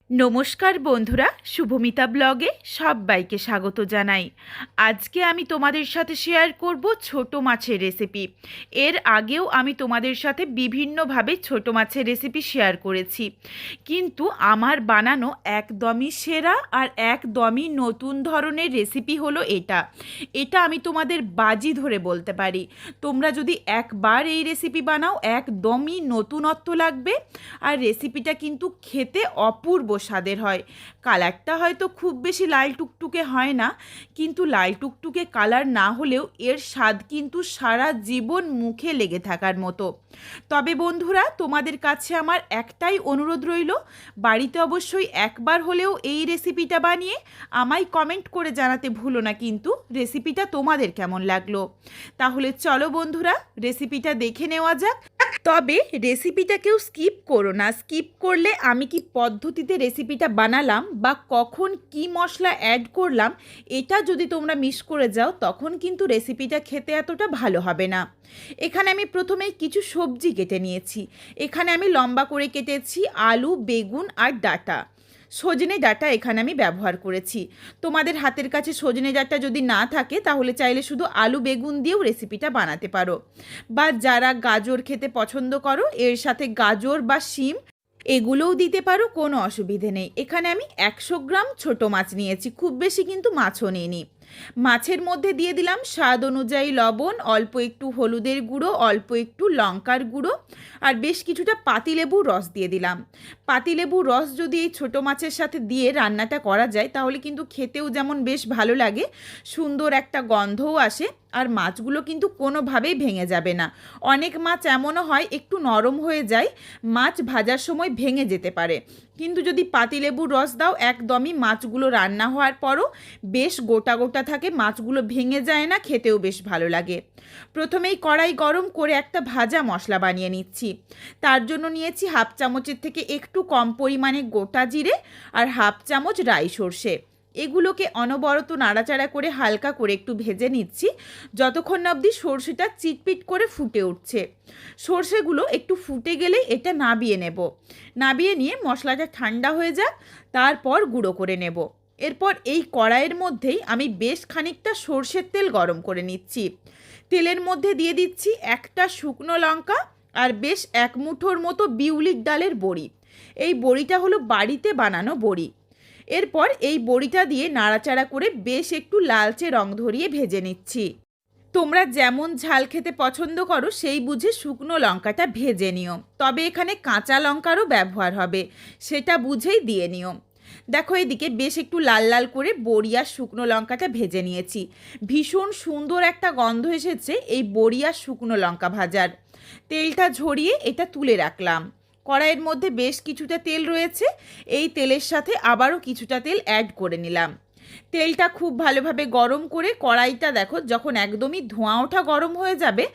নমস্কার বন্ধুরা, শুভমিতা ব্লগে সবাইকে স্বাগত জানাই। আজকে আমি তোমাদের সাথে শেয়ার করব ছোট মাছের রেসিপি। এর আগেও আমি তোমাদের সাথে বিভিন্নভাবে ছোট মাছের রেসিপি শেয়ার করেছি, কিন্তু আমার বানানো একদমই সেরা আর একদমই নতুন ধরনের রেসিপি হলো এটা। এটা আমি তোমাদের বাজি ধরে বলতে পারি, তোমরা যদি একবার এই রেসিপি বানাও একদমই নতুনত্ব লাগবে। আর রেসিপিটা কিন্তু খেতে অপূর্ব স্বাদের হয়। কালারটা হয়তো খুব বেশি লাল টুকটুকে হয় না, কিন্তু লাল টুকটুকে কালার না হলেও এর স্বাদ কিন্তু সারা জীবন মুখে লেগে থাকার মতো। তবে বন্ধুরা, তোমাদের কাছে আমার একটাই অনুরোধ রইল, বাড়িতে অবশ্যই একবার হলেও এই রেসিপিটা বানিয়ে আমায় কমেন্ট করে জানাতে ভুলো না কিন্তু রেসিপিটা তোমাদের কেমন লাগলো। তাহলে চলো বন্ধুরা, রেসিপিটা দেখে নেওয়া যাক। তবে রেসিপিটা কেউ স্কিপ করো না। স্কিপ করলে আমি কি পদ্ধতিতে রেসিপিটা বানালাম বা কখন কি মশলা অ্যাড করলাম, এটা যদি তোমরা মিস করে যাও তখন কিন্তু রেসিপিটা খেতে এতটা ভালো হবে না। এখানে আমি প্রথমেই কিছু সবজি কেটে নিয়েছি। এখানে আমি লম্বা করে কেটেছি আলু, বেগুন আর ডাঁটা। সজনে ডাঁটা এখানে আমি ব্যবহার করেছি। তোমাদের হাতের কাছে সজনে ডাঁটা যদি না থাকে তাহলে চাইলে শুধু আলু বেগুন দিয়েও রেসিপিটা বানাতে পারো, বা যারা গাজর খেতে পছন্দ করো এর সাথে গাজর বা শিম এগুলোও দিতে পারো, কোনো অসুবিধে নেই। এখানে আমি 100 গ্রাম ছোট মাছ নিয়েছি, খুব বেশি কিন্তু মাছও নিইনি। মাছের মধ্যে দিয়ে দিলাম স্বাদ অনুযায়ী লবণ, অল্প একটু হলুদের গুঁড়ো, অল্প একটু লঙ্কার গুঁড়ো আর বেশ কিছুটা পাতিলেবুর রস দিয়ে দিলাম। পাতিলেবুর রস যদি এই ছোটো মাছের সাথে দিয়ে রান্নাটা করা যায় তাহলে কিন্তু খেতেও যেমন বেশ ভালো লাগে, সুন্দর একটা গন্ধও আসে, আর মাছগুলো কিন্তু কোনোভাবেই ভেঙে যাবে না। অনেক মাছ এমনও হয় একটু নরম হয়ে যায়, মাছ ভাজার সময় ভেঙে যেতে পারে, কিন্তু যদি পাতিলেবুর রস দাও একদমই মাছগুলো রান্না হওয়ার পরও বেশ গোটা গোটা থাকে, মাছগুলো ভেঙে যায় না, খেতেও বেশ ভালো লাগে। প্রথমেই কড়াই গরম করে একটা ভাজা মশলা বানিয়ে নিচ্ছি। তার জন্য নিয়েছি হাফ চামচের থেকে একটু কম পরিমাণে গোটা জিরে আর হাফ চামচ রাই সর্ষে। এগুলোকে অনবরত নাড়াচাড়া করে হালকা করে একটু ভেজে নিচ্ছি যতক্ষণ না অবধি সর্ষেটা চিটপিট করে ফুটে উঠছে। সর্ষেগুলো একটু ফুটে গেলেই এটা নাবিয়ে নেব। নাবিয়ে নিয়ে মশলাটা ঠান্ডা হয়ে যাক, তারপর গুঁড়ো করে নেব। এরপর এই কড়াইয়ের মধ্যেই আমি বেশ খানিকটা সর্ষের তেল গরম করে নিচ্ছি। তেলের মধ্যে দিয়ে দিচ্ছি একটা শুকনো লঙ্কা আর বেশ এক মুঠোর মতো বিউলির ডালের বড়ি। এই বড়িটা হলো বাড়িতে বানানো বড়ি। এরপর এই বড়িটা দিয়ে নাড়াচাড়া করে বেশ একটু লালচে রং ধরিয়ে ভেজে নিচ্ছি। তোমরা যেমন ঝাল খেতে পছন্দ করো সেই বুঝে শুকনো লঙ্কাটা ভেজে নিও, তবে এখানে কাঁচা লঙ্কারও ব্যবহার হবে, সেটা বুঝেই দিয়ে নিও। দেখো এদিকে বেশ একটু লাল লাল করে বড়ি আর শুকনো লঙ্কাটা ভেজে নিয়েছি। ভীষণ সুন্দর একটা গন্ধ এসেছে এই বড়ি আর শুকনো লঙ্কা ভাজার। তেলটা ঝরিয়ে এটা তুলে রাখলাম। কড়াইয়ের মধ্যে বেশ কিছুটা তেল রয়েছে, এই তেলের সাথে আবারও কিছুটা তেল অ্যাড করে নিলাম। তেলটা খুব ভালোভাবে গরম করে কড়াইটা দেখো যখন একদমই ধোঁয়া ওঠা গরম হয়ে যাবে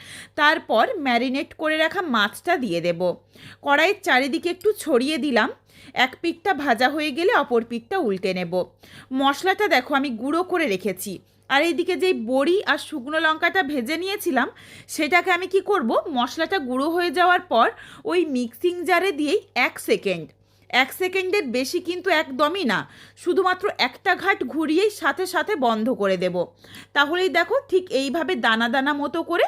তারপর ম্যারিনেট করে রাখা মাছটা দিয়ে দেব। কড়াইয়ের চারিদিকে একটু ছড়িয়ে দিলাম। এক পিঠটা ভাজা হয়ে গেলে অপর পিঠটা উল্টে নেব। মশলাটা দেখো আমি গুঁড়ো করে রেখেছি, আর এইদিকে যেই বড়ি আর শুকনো লঙ্কাটা ভেজে নিয়েছিলাম সেটাকে আমি কি করব, মশলাটা গুঁড়ো হয়ে যাওয়ার পর ওই মিক্সিং জারে দিয়েই 1 সেকেন্ডের বেশি কিন্তু একদমই না, শুধুমাত্র একটা ঘাট ঘুরিয়েই সাথে সাথে বন্ধ করে দেব। তাহলেই দেখো ঠিক এইভাবে দানা দানা মতো করে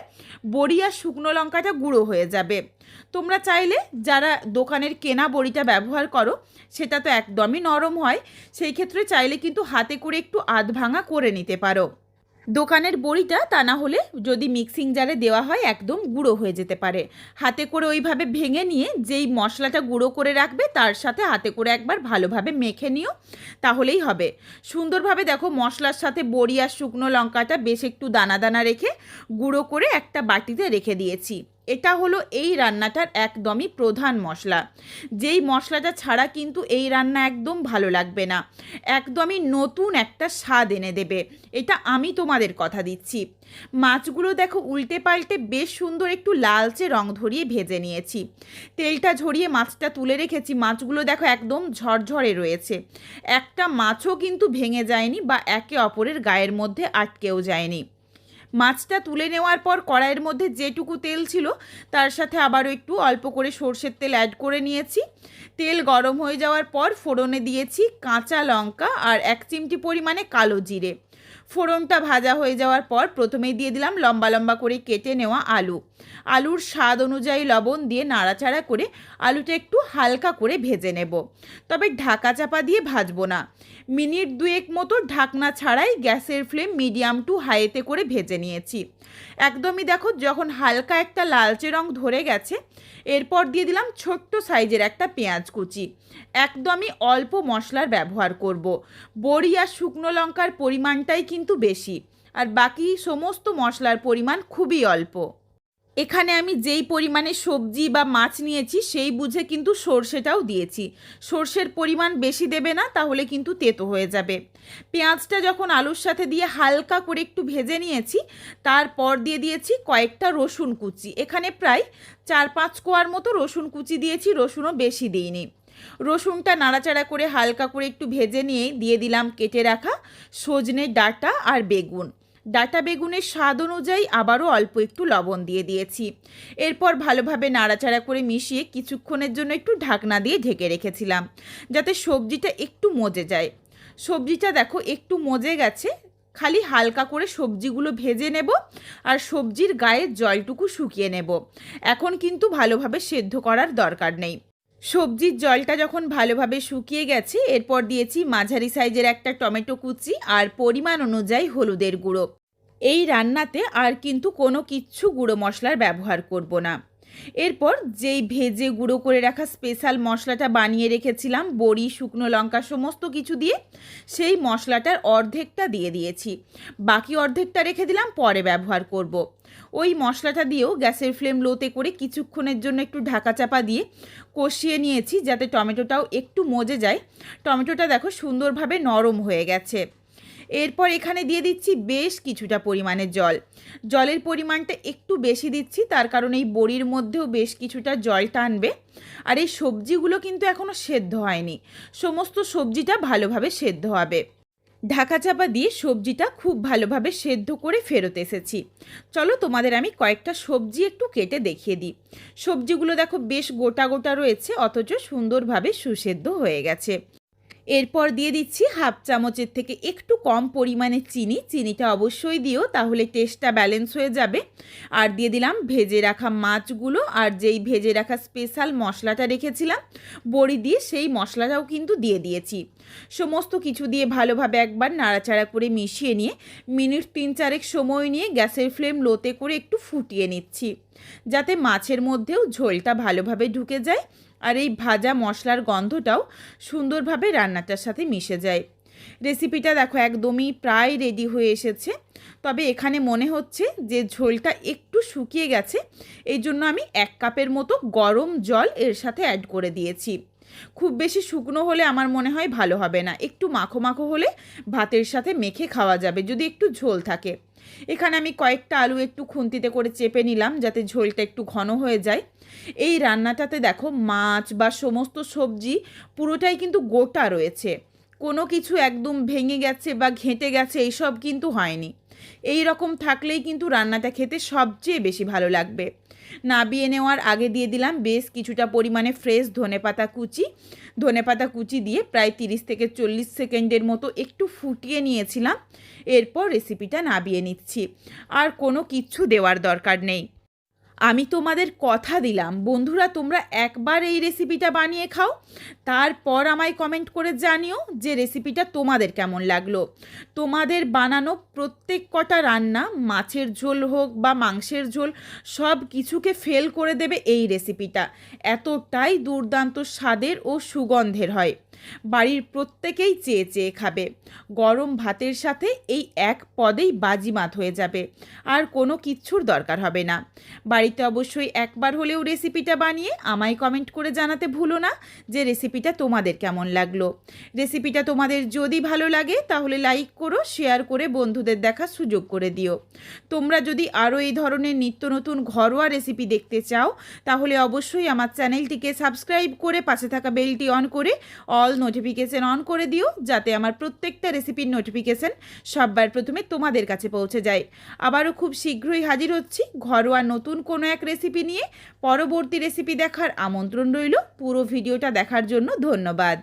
বড়ি আর শুকনো লঙ্কাটা গুঁড়ো হয়ে যাবে। তোমরা চাইলে যারা দোকানের কেনা বড়িটা ব্যবহার করো সেটা তো একদমই নরম হয়, সেই ক্ষেত্রে চাইলে কিন্তু হাতে করে একটু আধ ভাঙা করে নিতে পারো। দোকানের বড়িটা তা না হলে যদি মিক্সিং জারে দেওয়া হয় একদম গুঁড়ো হয়ে যেতে পারে। হাতে করে ওইভাবে ভেঙে নিয়ে যেই মশলাটা গুঁড়ো করে রাখবে তার সাথে হাতে করে একবার ভালোভাবে মেখে নিও, তাহলেই হবে। সুন্দরভাবে দেখো মশলার সাথে বড়ি আর শুকনো লঙ্কাটা বেশ একটু দানা দানা রেখে গুঁড়ো করে একটা বাটিতে রেখে দিয়েছি। এটা হলো এই রান্নাটার একদমই প্রধান মশলা, যেই মশলাটা ছাড়া কিন্তু এই রান্না একদম ভালো লাগবে না, একদমই নতুন একটা স্বাদ এনে দেবে, এটা আমি তোমাদের কথা দিচ্ছি। মাছগুলো দেখো উল্টে পাল্টে বেশ সুন্দর একটু লালচে রং ধরিয়ে ভেজে নিয়েছি। তেলটা ঝরিয়ে মাছটা তুলে রেখেছি। মাছগুলো দেখো একদম ঝরঝরে রয়েছে, একটা মাছও কিন্তু ভেঙে যায়নি বা একে অপরের গায়ের মধ্যে আটকেও যায়নি। মাছটা তুলে নেওয়ার পর কড়াইয়ের মধ্যে যেটুকু তেল ছিল তার সাথে আবারও একটু অল্প করে সর্ষের তেল অ্যাড করে নিয়েছি। তেল গরম হয়ে যাওয়ার পর ফোড়নে দিয়েছি কাঁচা লঙ্কা আর 1 চিমটি পরিমাণে কালো জিরে। ফোড়নটা ভাজা হয়ে যাওয়ার পর প্রথমেই দিয়ে দিলাম লম্বা লম্বা করে কেটে নেওয়া আলু। আলুর স্বাদ অনুযায়ী লবণ দিয়ে নাড়াচাড়া করে আলুটা একটু হালকা করে ভেজে নেব, তবে ঢাকা চাপা দিয়ে ভাজবো না। মিনিট 2 মতো ঢাকনা ছাড়াই গ্যাসের ফ্লেম মিডিয়াম টু হাইতে করে ভেজে নিয়েছি। একদমই দেখো যখন হালকা একটা লালচে রং ধরে গেছে, এরপর দিয়ে দিলাম ছোট্ট সাইজের একটা পেঁয়াজ কুচি। একদমই অল্প মশলার ব্যবহার করব। বড়ি আর শুকনো লঙ্কার পরিমাণটাই কিন্তু বেশি, আর বাকি সমস্ত মশলার পরিমাণ খুবই অল্প। এখানে আমি যেই পরিমাণে সবজি বা মাছ নিয়েছি সেই বুঝে কিন্তু সর্ষেটাও দিয়েছি। সর্ষের পরিমাণ বেশি দেবে না, তাহলে কিন্তু তেতো হয়ে যাবে। পেঁয়াজটা যখন আলুর সাথে দিয়ে হালকা করে একটু ভেজে নিয়েছি, তারপর দিয়ে দিয়েছি কয়েকটা রসুন কুচি। এখানে প্রায় 4-5 কোয়ার মতো রসুন কুচি দিয়েছি, রসুনও বেশি দিইনি। রসুনটা নাড়াচাড়া করে হালকা করে একটু ভেজে নিয়ে দিয়ে দিলাম কেটে রাখা সজনে ডাঁটা আর বেগুন। ডাঁটা বেগুনের স্বাদ অনুযায়ী আবারও অল্প একটু লবণ দিয়ে দিয়েছি। এরপর ভালোভাবে নাড়াচাড়া করে মিশিয়ে কিছুক্ষণের জন্য একটু ঢাকনা দিয়ে ঢেকে রেখেছিলাম, যাতে সবজিটা একটু মজে যায়। সবজিটা দেখো একটু মজে গেছে, খালি হালকা করে সবজিগুলো ভেজে নেব আর সবজির গায়ের জলটুকু শুকিয়ে নেব। এখন কিন্তু ভালোভাবে সেদ্ধ করার দরকার নেই। সবজির জলটা যখন ভালোভাবে শুকিয়ে গেছে, এরপর দিয়েছি মাঝারি সাইজের একটা টমেটো কুচি আর পরিমাণ অনুযায়ী হলুদের গুঁড়ো। এই রান্নাতে আর কিন্তু কোনো কিচ্ছু গুঁড়ো মশলার ব্যবহার করব না। এরপর যেই ভেজে গুঁড়ো করে রাখা স্পেশাল মশলাটা বানিয়ে রেখেছিলাম বড়ি শুকনো লঙ্কা সমস্ত কিছু দিয়ে, সেই মশলাটার অর্ধেকটা দিয়ে দিয়েছি। বাকি অর্ধেকটা রেখে দিলাম, পরে ব্যবহার করব। ওই মশলাটা দিয়েও গ্যাসের ফ্লেম লোতে করে কিছুক্ষণের জন্য একটু ঢাকা চাপা দিয়ে কষিয়ে নিয়েছি, যাতে টমেটোটাও একটু মজে যায়। টমেটোটা দেখো সুন্দরভাবে নরম হয়ে গেছে। এরপর এখানে দিয়ে দিচ্ছি বেশ কিছুটা পরিমাণে জল। জলের পরিমাণটা একটু বেশি দিচ্ছি, তার কারণ এই বড়ির মধ্যেও বেশ কিছুটা জল টানবে। আর এই সবজিগুলো কিন্তু এখনও সেদ্ধ হয়নি, সমস্ত সবজিটা ভালোভাবে সেদ্ধ হবে। ঢাকা চাপা দিয়ে সবজিটা খুব ভালোভাবে সেদ্ধ করে ফেরত এসেছি। চলো তোমাদের আমি কয়েকটা সবজি একটু কেটে দেখিয়ে দিই। সবজিগুলো দেখো বেশ গোটা গোটা রয়েছে, অথচ সুন্দরভাবে সুসেদ্ধ হয়ে গেছে। এরপর দিয়ে দিচ্ছি 1/2 চামচের থেকে একটু কম পরিমাণে চিনি। চিনিটা অবশ্যই দিও, তাহলে টেস্টটা ব্যালেন্স হয়ে যাবে। আর দিয়ে দিলাম ভেজে রাখা মাছগুলো, আর যেই ভেজে রাখা স্পেশাল মশলাটা রেখেছিলাম বড়ি দিয়ে, সেই মশলাটাও কিন্তু দিয়ে দিয়েছি। সমস্ত কিছু দিয়ে ভালোভাবে একবার নাড়াচাড়া করে মিশিয়ে নিয়ে মিনিট 3-4 সময় নিয়ে গ্যাসের ফ্লেম লোতে করে একটু ফুটিয়ে নিচ্ছি, যাতে মাছের মধ্যেও ঝোলটা ভালোভাবে ঢুকে যায় আর এই ভাজা মশলার গন্ধটাও সুন্দরভাবে রান্নাটার সাথে মিশে যায়। রেসিপিটা দেখো একদমই প্রায় রেডি হয়ে এসেছে, তবে এখানে মনে হচ্ছে যে ঝোলটা একটু শুকিয়ে গেছে। এই জন্য আমি 1 কাপের মতো গরম জল এর সাথে অ্যাড করে দিয়েছি। খুব বেশি শুকনো হলে আমার মনে হয় ভালো হবে না, একটু মাখো মাখো হলে ভাতের সাথে মেখে খাওয়া যাবে যদি একটু ঝোল থাকে। এখানে আমি কয়েকটা আলু একটু খুন্তিতে করে চেপে নিলাম, যাতে ঝোলটা একটু ঘন হয়ে যায়। এই রান্নাটাতে দেখো মাছ বা সমস্ত সবজি পুরোটাই কিন্তু গোটা রয়েছে, কোনো কিছু একদম ভেঙে গেছে বা ঘেঁটে গেছে এইসব কিন্তু হয়নি। এই রকম থাকলেই কিন্তু রান্নাটা খেতে সবচেয়ে বেশি ভালো লাগবে। নাবিয়ে নেওয়ার আগে দিয়ে দিলাম বেশ কিছুটা পরিমাণে ফ্রেশ ধনেপাতা কুচি। ধনেপাতা কুচি দিয়ে প্রায় 30-40 সেকেন্ডের মতো একটু ফুটিয়ে নিয়েছিলাম। এরপর রেসিপিটা নাবিয়ে নিচ্ছি, আর কোনো কিচ্ছু দেওয়ার দরকার নেই। আমি তোমাদের কথা দিলাম বন্ধুরা, তোমরা একবার এই রেসিপিটা বানিয়ে খাও, তারপর আমায় কমেন্ট করে জানিও যে রেসিপিটা তোমাদের কেমন লাগলো। তোমাদের বানানো প্রত্যেক কটা রান্না, মাছের ঝোল হোক বা মাংসের ঝোল, সব কিছুকে ফেল করে দেবে এই রেসিপিটা। এতটাই দুর্দান্ত স্বাদের ও সুগন্ধের হয়, বাড়ির প্রত্যেকেই চেয়ে চেয়ে খাবে। গরম ভাতের সাথে এই এক পদেই বাজিমাত হয়ে যাবে, আর কোনো কিচ্ছুর দরকার হবে না। বাড়িতে অবশ্যই একবার হলেও রেসিপিটা বানিয়ে আমায় কমেন্ট করে জানাতে ভুলো না যে রেসিপিটা তোমাদের কেমন লাগলো। রেসিপিটা তোমাদের যদি ভালো লাগে তাহলে লাইক করো, শেয়ার করে বন্ধুদের দেখার সুযোগ করে দিও। তোমরা যদি আরও এই ধরনের নিত্য নতুন ঘরোয়া রেসিপি দেখতে চাও তাহলে অবশ্যই আমার চ্যানেলটিকে সাবস্ক্রাইব করে পাশে থাকা বেলটি অন করে অল নোটিফিকেশন অন করে দিও, যাতে আমার প্রত্যেকটা রেসিপির নোটিফিকেশন সবার প্রথমে তোমাদের কাছে পৌঁছে যায়। আবারও খুব শীঘ্রই হাজির হচ্ছি ঘরোয়া নতুন কোনো এক রেসিপি নিয়ে। পরবর্তী রেসিপি দেখার আমন্ত্রণ রইল। পুরো ভিডিওটা দেখার জন্য ধন্যবাদ।